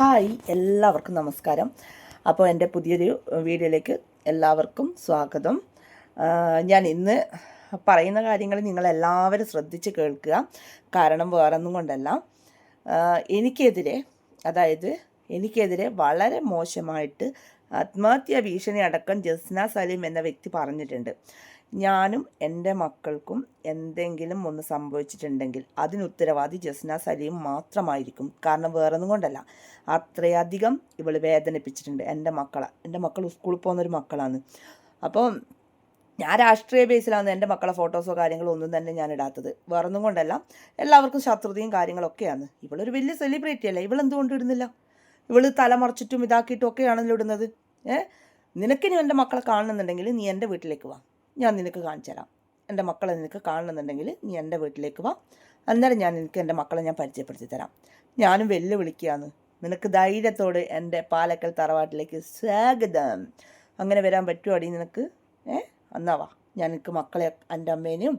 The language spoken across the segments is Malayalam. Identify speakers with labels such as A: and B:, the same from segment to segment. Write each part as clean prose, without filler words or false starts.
A: ഹായ്, എല്ലാവർക്കും നമസ്കാരം. അപ്പോൾ എൻ്റെ പുതിയൊരു വീഡിയോയിലേക്ക് എല്ലാവർക്കും സ്വാഗതം. ഞാൻ ഇന്ന് പറയുന്ന കാര്യങ്ങൾ നിങ്ങളെല്ലാവരും ശ്രദ്ധിച്ച് കേൾക്കുക. കാരണം വേറൊന്നും കൊണ്ടല്ല, എനിക്കെതിരെ എനിക്കെതിരെ വളരെ മോശമായിട്ട് ആത്മഹത്യാ ഭീഷണി അടക്കം ജസ്ന സലീം എന്ന വ്യക്തി പറഞ്ഞിട്ടുണ്ട്. ഞാനും എൻ്റെ മക്കൾക്കും എന്തെങ്കിലും ഒന്ന് സംഭവിച്ചിട്ടുണ്ടെങ്കിൽ അതിന് ഉത്തരവാദി ജസ്ന സലീം മാത്രമായിരിക്കും. കാരണം വേറൊന്നും കൊണ്ടല്ല, അത്രയധികം ഇവൾ വേദനിപ്പിച്ചിട്ടുണ്ട് എൻ്റെ മക്കൾ സ്കൂളിൽ പോകുന്നൊരു മക്കളാണ്. അപ്പോൾ ഞാൻ രാഷ്ട്രീയ ബേസിലാണ് എൻ്റെ മക്കളെ ഫോട്ടോസോ കാര്യങ്ങളോ ഒന്നും തന്നെ ഞാൻ ഇടാത്തത്. വേറൊന്നും കൊണ്ടല്ല, എല്ലാവർക്കും ശത്രുതയും കാര്യങ്ങളൊക്കെയാണ്. ഇവളൊരു വലിയ സെലിബ്രിറ്റി അല്ലേ, ഇവളെന്തുകൊണ്ട് ഇടുന്നില്ല? ഇവൾ തലമറച്ചിട്ടും ഇതാക്കിയിട്ടും ഒക്കെയാണല്ലോ ഇടുന്നത്. നിനക്കിനി എൻ്റെ മക്കളെ കാണുന്നുണ്ടെങ്കിൽ നീ എൻ്റെ വീട്ടിലേക്ക് വാ, ഞാൻ നിനക്ക് കാണിച്ചു തരാം. എൻ്റെ മക്കളെ നിനക്ക് കാണുന്നുണ്ടെങ്കിൽ നീ എൻ്റെ വീട്ടിലേക്ക് വാ, അന്നേരം ഞാൻ എൻ്റെ മക്കളെ ഞാൻ പരിചയപ്പെടുത്തി തരാം. ഞാനും വെല്ലുവിളിക്കുകയാണ്, നിനക്ക് ധൈര്യത്തോട് എൻ്റെ പാലക്കൽ തറവാട്ടിലേക്ക് സ്വാഗതം. അങ്ങനെ വരാൻ പറ്റുമോടി നിനക്ക്? എന്നാ വാ, ഞാൻ നിനക്ക് മക്കളെ, എൻ്റെ അമ്മേനെയും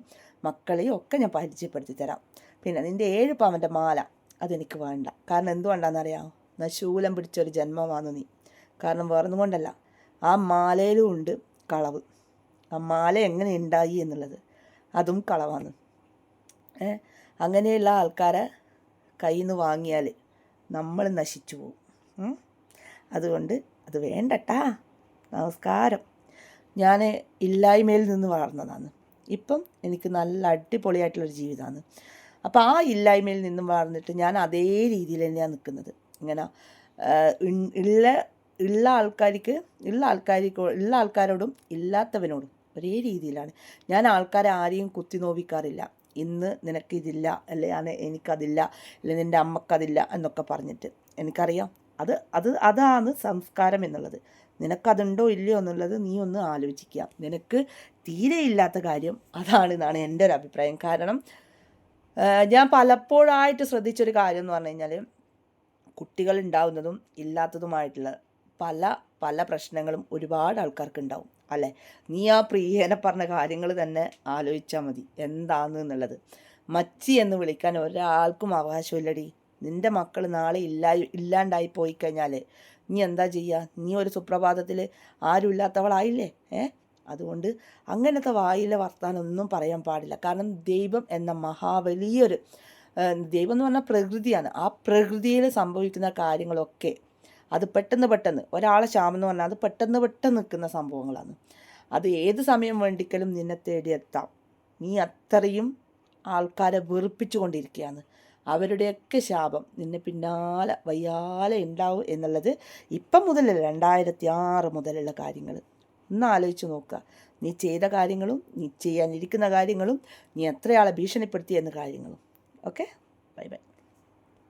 A: മക്കളെയും ഒക്കെ ഞാൻ പരിചയപ്പെടുത്തി തരാം. പിന്നെ നിൻ്റെ 7 പവൻ്റെ മാല അതെനിക്ക് വേണ്ട. കാരണം എന്തുകൊണ്ടാണെന്നറിയാമോ? ശൂലം പിടിച്ചൊരു ജന്മമാണ് നീ. കാരണം വേറൊന്നും കൊണ്ടല്ല, ആ മാലയിലും ഉണ്ട് കളവ്. ആ മാല എങ്ങനെ ഉണ്ടായി എന്നുള്ളത് അതും കളവാണ്. അങ്ങനെയുള്ള ആൾക്കാരെ കയ്യിൽ നിന്ന് വാങ്ങിയാൽ നമ്മൾ നശിച്ചു പോകും. അതുകൊണ്ട് അത് വേണ്ടട്ടാ. നമസ്കാരം. ഞാൻ ഇല്ലായ്മയിൽ നിന്ന് വളർന്നതാണ്. ഇപ്പം എനിക്ക് നല്ല അടിപൊളിയായിട്ടുള്ളൊരു ജീവിതമാണ്. അപ്പോൾ ആ ഇല്ലായ്മയിൽ നിന്നും വളർന്നിട്ട് ഞാൻ അതേ രീതിയിൽ തന്നെയാണ് നിൽക്കുന്നത്. ഇങ്ങനെ ഉള്ള ആൾക്കാരോടും ഇല്ലാത്തവനോടും ഒരേ രീതിയിലാണ് ഞാൻ. ആൾക്കാരെ ആരെയും കുത്തി നോവിക്കാറില്ല. ഇന്ന് നിനക്കിതില്ല, അല്ലെ എനിക്കതില്ല, അല്ലെ നിൻ്റെ അമ്മക്കതില്ല എന്നൊക്കെ പറഞ്ഞിട്ട്. എനിക്കറിയാം അതാണ് സംസ്കാരം എന്നുള്ളത്. നിനക്കതുണ്ടോ ഇല്ലയോ എന്നുള്ളത് നീ ഒന്ന് ആലോചിക്കുക. നിനക്ക് തീരെ ഇല്ലാത്ത കാര്യം അതാണെന്നാണ് എൻ്റെ ഒരു അഭിപ്രായം. കാരണം ഞാൻ പലപ്പോഴായിട്ട് ശ്രദ്ധിച്ചൊരു കാര്യം എന്ന് പറഞ്ഞു കഴിഞ്ഞാൽ, കുട്ടികൾ ഉണ്ടാവുന്നതും ഇല്ലാത്തതുമായിട്ടുള്ള പല പ്രശ്നങ്ങളും ഒരുപാട് ആൾക്കാർക്ക് ഉണ്ടാവും, അല്ലേ? നീ ആ പ്രിയേനെ പറഞ്ഞ കാര്യങ്ങൾ തന്നെ ആലോചിച്ചാൽ മതി എന്താണെന്നുള്ളത്. മച്ചി എന്ന് വിളിക്കാൻ ഒരാൾക്കും അവകാശമില്ലടി. നിൻ്റെ മക്കൾ നാളെ ഇല്ലാണ്ടായി പോയി കഴിഞ്ഞാൽ നീ എന്താ ചെയ്യുക? നീ ഒരു സുപ്രഭാതത്തിൽ ആരും ഇല്ലാത്തവളായില്ലേ? അതുകൊണ്ട് അങ്ങനത്തെ വായിലെ വർത്താനൊന്നും പറയാൻ പാടില്ല. കാരണം ദൈവം എന്ന മഹാവലിയൊരു ദൈവം എന്ന് പറഞ്ഞാൽ പ്രകൃതിയാണ്. ആ പ്രകൃതിയിൽ സംഭവിക്കുന്ന കാര്യങ്ങളൊക്കെ അത് പെട്ടെന്ന് ഒരാളെ ക്ഷാമം എന്ന് പറഞ്ഞാൽ അത് പെട്ടെന്ന് നിൽക്കുന്ന സംഭവങ്ങളാണ്. അത് ഏത് സമയം വേണ്ടിക്കലും നിന്നെ തേടിയെത്താം. നീ അത്രയും ആൾക്കാരെ വെറുപ്പിച്ചു കൊണ്ടിരിക്കുകയാണ്. അവരുടെയൊക്കെ ശാപം നിന്നെ പിന്നാലെ വയ്യാലെ ഉണ്ടാവും എന്നുള്ളത് ഇപ്പം മുതലല്ല, 2006 മുതലുള്ള കാര്യങ്ങൾ. ഒന്ന് ആലോചിച്ച് നോക്കുക. നീ ചെയ്ത കാര്യങ്ങളും നീ ചെയ്യാനിരിക്കുന്ന കാര്യങ്ങളും നീ എത്രയാളെ ഭീഷണിപ്പെടുത്തി എന്ന കാര്യങ്ങളും. Okay, bye bye.